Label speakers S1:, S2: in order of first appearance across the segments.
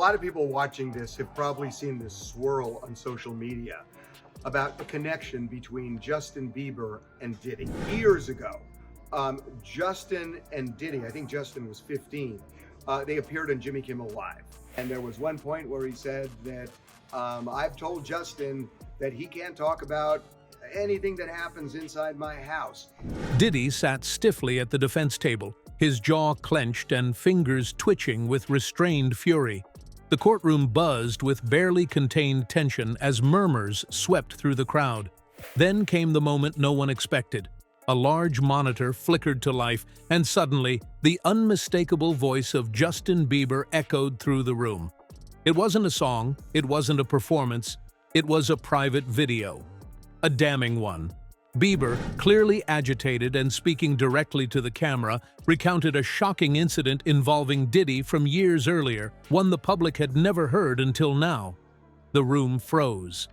S1: lot of people watching this have probably seen this swirl on social media about the connection between Justin Bieber and Diddy. Years ago, Justin and Diddy, I think Justin was 15, they appeared on Jimmy Kimmel Live. And there was one point where he said that, I've told Justin that he can't talk about anything that happens inside my house.
S2: Diddy sat stiffly at the defense table, his jaw clenched and fingers twitching with restrained fury. The courtroom buzzed with barely contained tension as murmurs swept through the crowd. Then came the moment no one expected. A large monitor flickered to life, and suddenly, the unmistakable voice of Justin Bieber echoed through the room. It wasn't a song, it wasn't a performance, it was a private video. A damning one. Bieber, clearly agitated and speaking directly to the camera, recounted a shocking incident involving Diddy from years earlier, one the public had never heard until now. The room froze.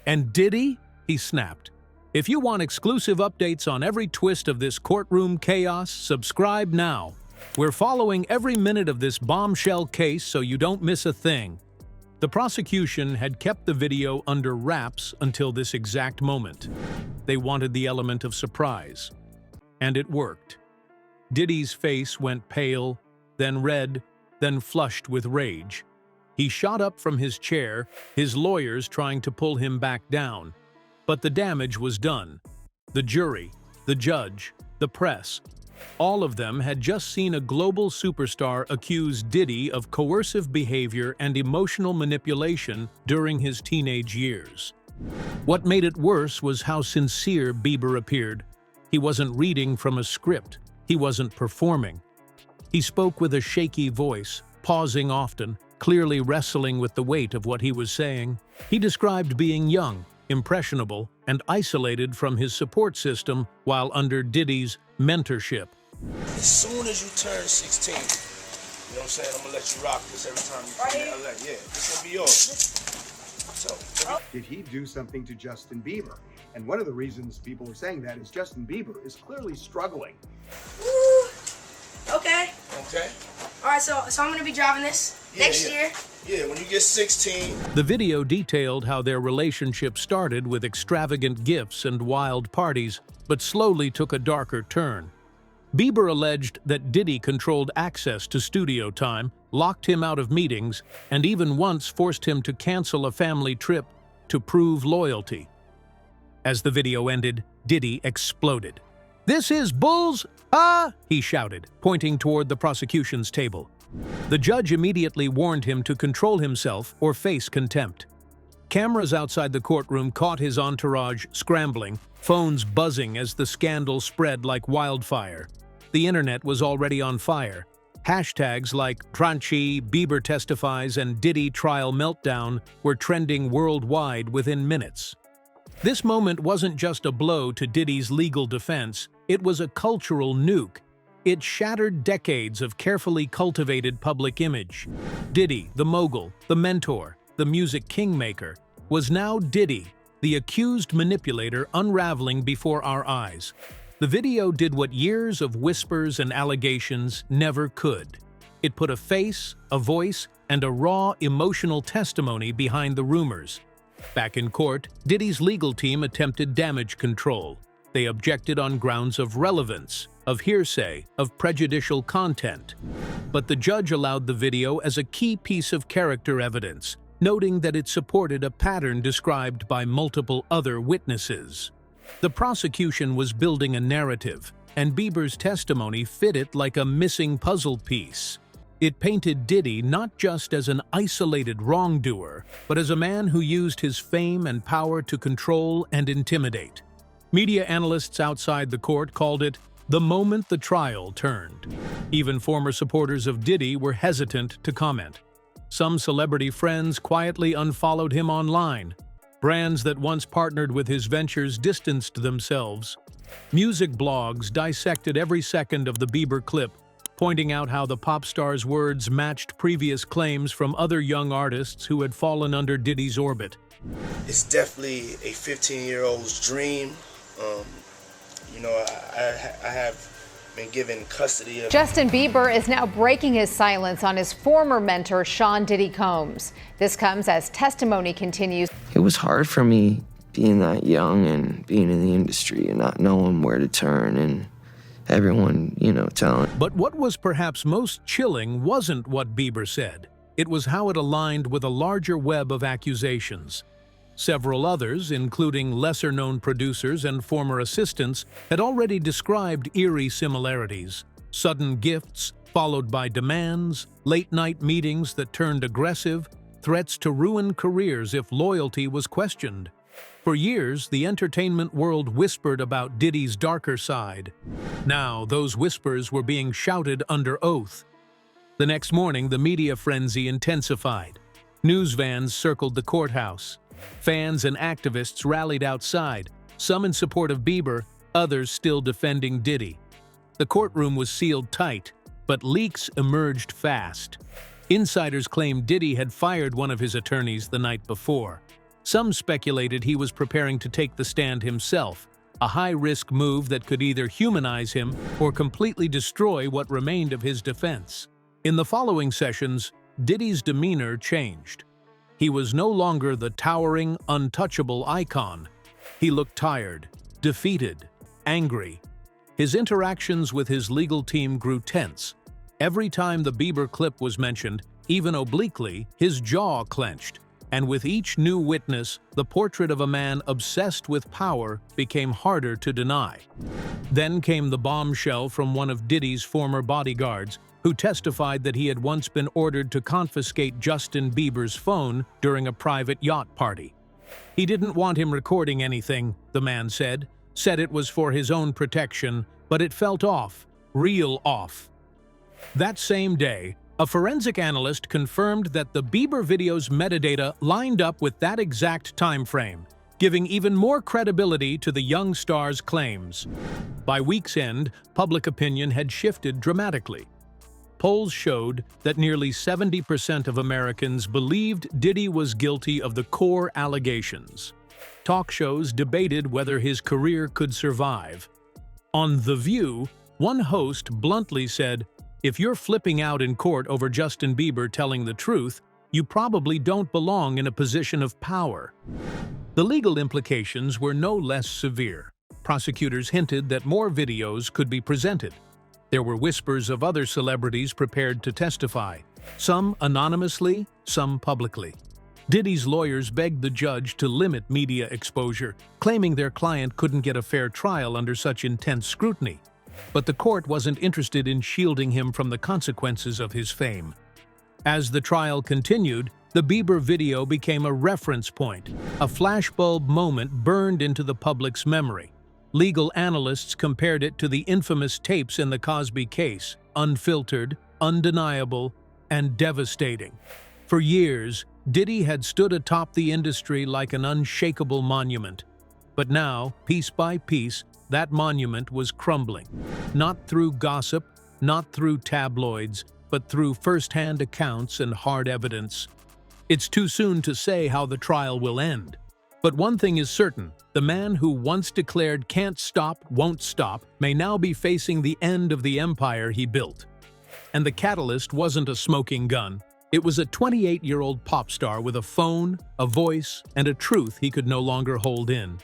S2: "And Diddy?" he snapped. "If you want exclusive updates on every twist of this courtroom chaos, subscribe now. We're following every minute of this bombshell case so you don't miss a thing." The prosecution had kept the video under wraps until this exact moment. They wanted the element of surprise. And it worked. Diddy's face went pale, then red, then flushed with rage. He shot up from his chair, his lawyers trying to pull him back down. But the damage was done. The jury, the judge, the press, all of them had just seen a global superstar accuse Diddy of coercive behavior and emotional manipulation during his teenage years. What made it worse was how sincere Bieber appeared. He wasn't reading from a script. He wasn't performing. He spoke with a shaky voice, pausing often, clearly wrestling with the weight of what he was saying. He described being young, impressionable, and isolated from his support system while under Diddy's mentorship.
S3: As soon as you turn 16, you know what I'm saying, I'm gonna let you rock this every time you come to LA. Yeah, this will be yours. So,
S1: did he do something to Justin Bieber? And one of the reasons people are saying that is Justin Bieber is clearly struggling.
S4: Woo. Okay.
S3: Okay.
S4: All right, so I'm gonna be driving this next year.
S3: Yeah, when you get 16.
S2: The video detailed how their relationship started with extravagant gifts and wild parties, but slowly took a darker turn. Bieber alleged that Diddy controlled access to studio time, locked him out of meetings, and even once forced him to cancel a family trip to prove loyalty. As the video ended, Diddy exploded. "This is bulls, ah!" he shouted, pointing toward the prosecution's table. The judge immediately warned him to control himself or face contempt. Cameras outside the courtroom caught his entourage scrambling, phones buzzing as the scandal spread like wildfire. The internet was already on fire. Hashtags like Crunchy, Bieber testifies, and Diddy trial meltdown were trending worldwide within minutes. This moment wasn't just a blow to Diddy's legal defense, it was a cultural nuke. It shattered decades of carefully cultivated public image. Diddy, the mogul, the mentor, the music kingmaker, was now Diddy, the accused manipulator unraveling before our eyes. The video did what years of whispers and allegations never could. It put a face, a voice, and a raw, emotional testimony behind the rumors. Back in court, Diddy's legal team attempted damage control. They objected on grounds of relevance, of hearsay, of prejudicial content. But the judge allowed the video as a key piece of character evidence, noting that it supported a pattern described by multiple other witnesses. The prosecution was building a narrative, and Bieber's testimony fit it like a missing puzzle piece. It painted Diddy not just as an isolated wrongdoer, but as a man who used his fame and power to control and intimidate. Media analysts outside the court called it the moment the trial turned. Even former supporters of Diddy were hesitant to comment. Some celebrity friends quietly unfollowed him online. Brands that once partnered with his ventures distanced themselves. Music blogs dissected every second of the Bieber clip, pointing out how the pop star's words matched previous claims from other young artists who had fallen under Diddy's orbit.
S3: It's definitely a 15-year-old's dream. You know, I have been given custody of.
S5: Justin Bieber is now breaking his silence on his former mentor, Sean Diddy Combs. This comes as testimony continues.
S6: It was hard for me being that young and being in the industry and not knowing where to turn and everyone, telling.
S2: But what was perhaps most chilling wasn't what Bieber said. It was how it aligned with a larger web of accusations. Several others, including lesser-known producers and former assistants, had already described eerie similarities. Sudden gifts, followed by demands, late-night meetings that turned aggressive, threats to ruin careers if loyalty was questioned. For years, the entertainment world whispered about Diddy's darker side. Now, those whispers were being shouted under oath. The next morning, the media frenzy intensified. News vans circled the courthouse. Fans and activists rallied outside, some in support of Bieber, others still defending Diddy. The courtroom was sealed tight, but leaks emerged fast. Insiders claimed Diddy had fired one of his attorneys the night before. Some speculated he was preparing to take the stand himself, a high-risk move that could either humanize him or completely destroy what remained of his defense. In the following sessions, Diddy's demeanor changed. He was no longer the towering, untouchable icon. He looked tired, defeated, angry. His interactions with his legal team grew tense. Every time the Bieber clip was mentioned, even obliquely, his jaw clenched. And with each new witness, the portrait of a man obsessed with power became harder to deny. Then came the bombshell from one of Diddy's former bodyguards, who testified that he had once been ordered to confiscate Justin Bieber's phone during a private yacht party. He didn't want him recording anything, the man said it was for his own protection, but it felt off, real off. That same day, a forensic analyst confirmed that the Bieber video's metadata lined up with that exact time frame, giving even more credibility to the young star's claims. By week's end, public opinion had shifted dramatically. Polls showed that nearly 70% of Americans believed Diddy was guilty of the core allegations. Talk shows debated whether his career could survive. On The View, one host bluntly said, "If you're flipping out in court over Justin Bieber telling the truth, you probably don't belong in a position of power." The legal implications were no less severe. Prosecutors hinted that more videos could be presented. There were whispers of other celebrities prepared to testify, some anonymously, some publicly. Diddy's lawyers begged the judge to limit media exposure, claiming their client couldn't get a fair trial under such intense scrutiny. But the court wasn't interested in shielding him from the consequences of his fame. As the trial continued, the Bieber video became a reference point, a flashbulb moment burned into the public's memory. Legal analysts compared it to the infamous tapes in the Cosby case, unfiltered, undeniable, and devastating. For years, Diddy had stood atop the industry like an unshakable monument. But now, piece by piece, that monument was crumbling. Not through gossip, not through tabloids, but through first-hand accounts and hard evidence. It's too soon to say how the trial will end. But one thing is certain, the man who once declared "can't stop, won't stop" may now be facing the end of the empire he built. And the catalyst wasn't a smoking gun. It was a 28-year-old pop star with a phone, a voice, and a truth he could no longer hold in.